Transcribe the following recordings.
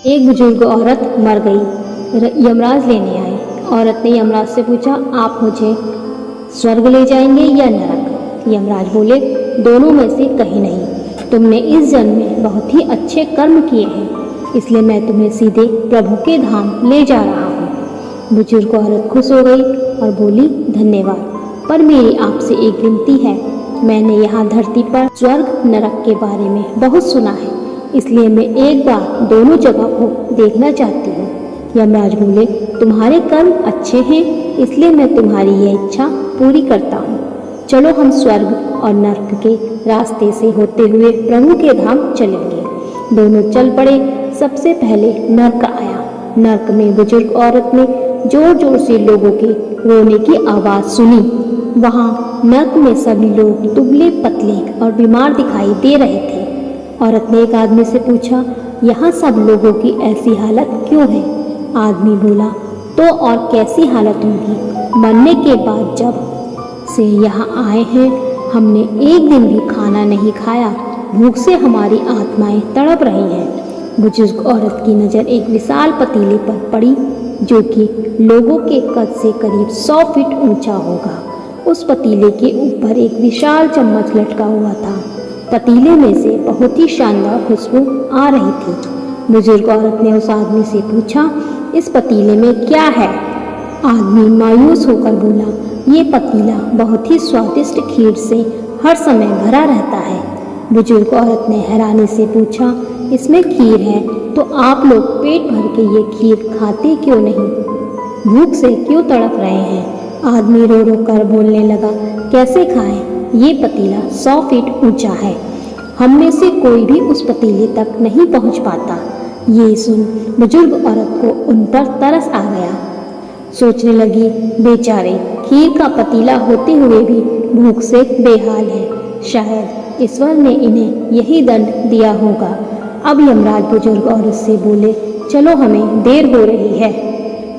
एक बुजुर्ग औरत मर गई। यमराज लेने आए। औरत ने यमराज से पूछा, आप मुझे स्वर्ग ले जाएंगे या नरक? यमराज बोले, दोनों में से कहीं नहीं। तुमने इस जन्म में बहुत ही अच्छे कर्म किए हैं, इसलिए मैं तुम्हें सीधे प्रभु के धाम ले जा रहा हूँ। बुजुर्ग औरत खुश हो गई और बोली, धन्यवाद, पर मेरी आपसे एक विनती है। मैंने यहाँ धरती पर स्वर्ग नरक के बारे में बहुत सुना है, इसलिए मैं एक बार दोनों जगह को देखना चाहती हूँ। यमराज बोले, तुम्हारे कर्म अच्छे हैं, इसलिए मैं तुम्हारी यह इच्छा पूरी करता हूँ। चलो हम स्वर्ग और नरक के रास्ते से होते हुए प्रभु के धाम चलेंगे। दोनों चल पड़े। सबसे पहले नरक आया। नरक में बुजुर्ग औरत ने जोर जोर से लोगों के रोने की आवाज़ सुनी। वहाँ नरक में सभी लोग दुबले पतले और बीमार दिखाई दे रहे थे। औरत ने एक आदमी से पूछा, यहाँ सब लोगों की ऐसी हालत क्यों है? आदमी बोला, तो और कैसी हालत होगी? मरने के बाद जब से यहाँ आए हैं, हमने एक दिन भी खाना नहीं खाया। भूख से हमारी आत्माएं तड़प रही हैं। बुजुर्ग औरत की नज़र एक विशाल पतीले पर पड़ी, जो कि लोगों के कद से करीब 100 फीट ऊंचा होगा। उस पतीले के ऊपर एक विशाल चम्मच लटका हुआ था। पतीले में से बहुत ही शानदार खुशबू आ रही थी। बुजुर्ग औरत ने उस आदमी से पूछा, इस पतीले में क्या है? आदमी मायूस होकर बोला, ये पतीला बहुत ही स्वादिष्ट खीर से हर समय भरा रहता है। बुजुर्ग औरत ने हैरानी से पूछा, इसमें खीर है तो आप लोग पेट भर के ये खीर खाते क्यों नहीं? भूख से क्यों तड़प रहे हैं? आदमी रो रो कर बोलने लगा, कैसे खाएं? ये पतीला 100 फीट ऊंचा है। हम में से कोई भी उस पतीले तक नहीं पहुंच पाता। ये सुन बुजुर्ग औरत को उन पर तरस आ गया। सोचने लगी, बेचारे खीर का पतीला होते हुए भी भूख से बेहाल है। शायद ईश्वर ने इन्हें यही दंड दिया होगा। अब यमराज बुजुर्ग औरत से बोले, चलो हमें देर हो रही है।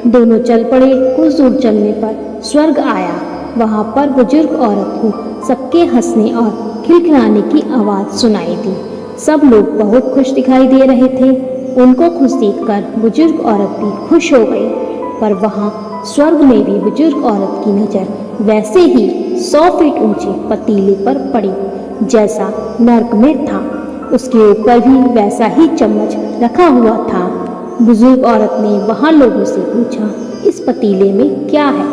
दोनों चल पड़े। कुछ दूर चलने पर स्वर्ग आया। वहाँ पर बुजुर्ग औरत को सबके हंसने और खिलखिलाने की आवाज़ सुनाई दी। सब लोग बहुत खुश दिखाई दे रहे थे। उनको खुश देखकर बुजुर्ग औरत भी खुश हो गई। पर वहाँ स्वर्ग में भी बुजुर्ग औरत की नज़र वैसे ही 100 फीट ऊंचे पतीले पर पड़ी जैसा नरक में था। उसके ऊपर भी वैसा ही चम्मच रखा हुआ था। बुजुर्ग औरत ने वहाँ लोगों से पूछा, इस पतीले में क्या है?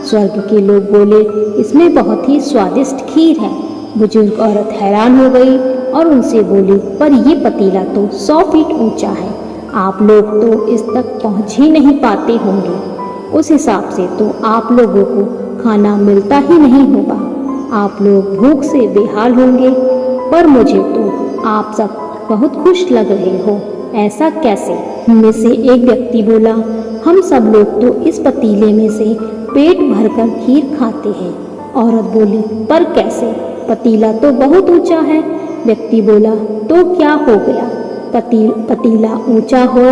स्वर्ग के लोग बोले, इसमें बहुत ही स्वादिष्ट खीर है। बुजुर्ग औरत हैरान हो गई और उनसे बोली, पर ये पतीला तो 100 फीट ऊंचा है। आप लोग तो इस तक पहुंच ही नहीं पाते होंगे। उस हिसाब से तो आप लोगों को खाना मिलता ही नहीं होगा। आप लोग भूख से बेहाल होंगे। पर मुझे तो आप सब बहुत खुश लग रहे हो, ऐसा कैसे? उनमें से एक व्यक्ति बोला, हम सब लोग तो इस पतीले में से पेट भरकर खीर खाते हैं। औरत बोली, पर कैसे? पतीला तो बहुत ऊंचा है। व्यक्ति बोला, तो क्या हो गया? पतीला ऊंचा हो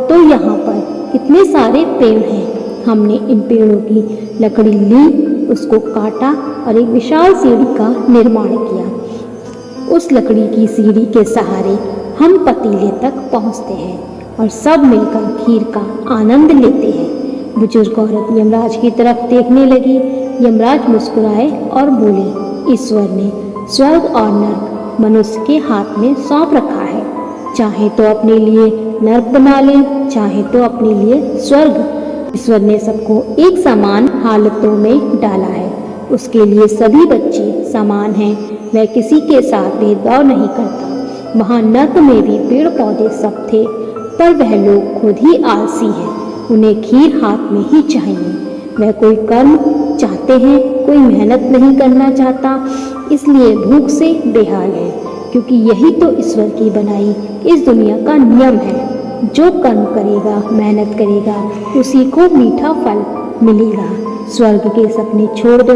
तो यहाँ पर कितने सारे पेड़ हैं। हमने इन पेड़ों की लकड़ी ली, उसको काटा और एक विशाल सीढ़ी का निर्माण किया। उस लकड़ी की सीढ़ी के सहारे हम पतीले तक पहुँचते हैं और सब मिलकर खीर का आनंद लेते हैं। बुजुर्ग औरत यमराज की तरफ देखने लगी। यमराज मुस्कुराए और बोले, ईश्वर ने स्वर्ग और नरक मनुष्य के हाथ में सौंप रखा है। चाहे तो अपने लिए नरक बना ले, चाहे तो अपने लिए स्वर्ग। ईश्वर ने सबको एक समान हालतों में डाला है। उसके लिए सभी बच्चे समान हैं। वह किसी के साथ भेदभाव नहीं करता। वहाँ नरक में भी पेड़ पौधे सब थे, पर वह लोग खुद ही आलसी हैं। उन्हें खीर हाथ में ही चाहिए। वह कोई कर्म चाहते हैं, कोई मेहनत नहीं करना चाहता, इसलिए भूख से बेहाल है। क्योंकि यही तो ईश्वर की बनाई इस दुनिया का नियम है। जो कर्म करेगा, मेहनत करेगा, उसी को मीठा फल मिलेगा। स्वर्ग के सपने छोड़ दो,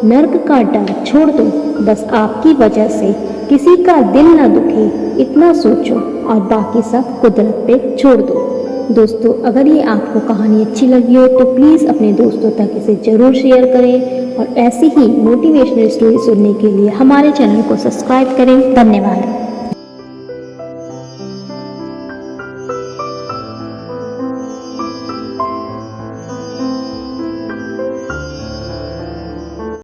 नरक का डर छोड़ दो। बस आपकी वजह से किसी का दिल न दुखे, इतना सोचो और बाकी सब कुदरत पे छोड़ दो। दोस्तों, अगर ये आपको कहानी अच्छी लगी हो तो प्लीज़ अपने दोस्तों तक इसे ज़रूर शेयर करें और ऐसी ही मोटिवेशनल स्टोरी सुनने के लिए हमारे चैनल को सब्सक्राइब करें। धन्यवाद।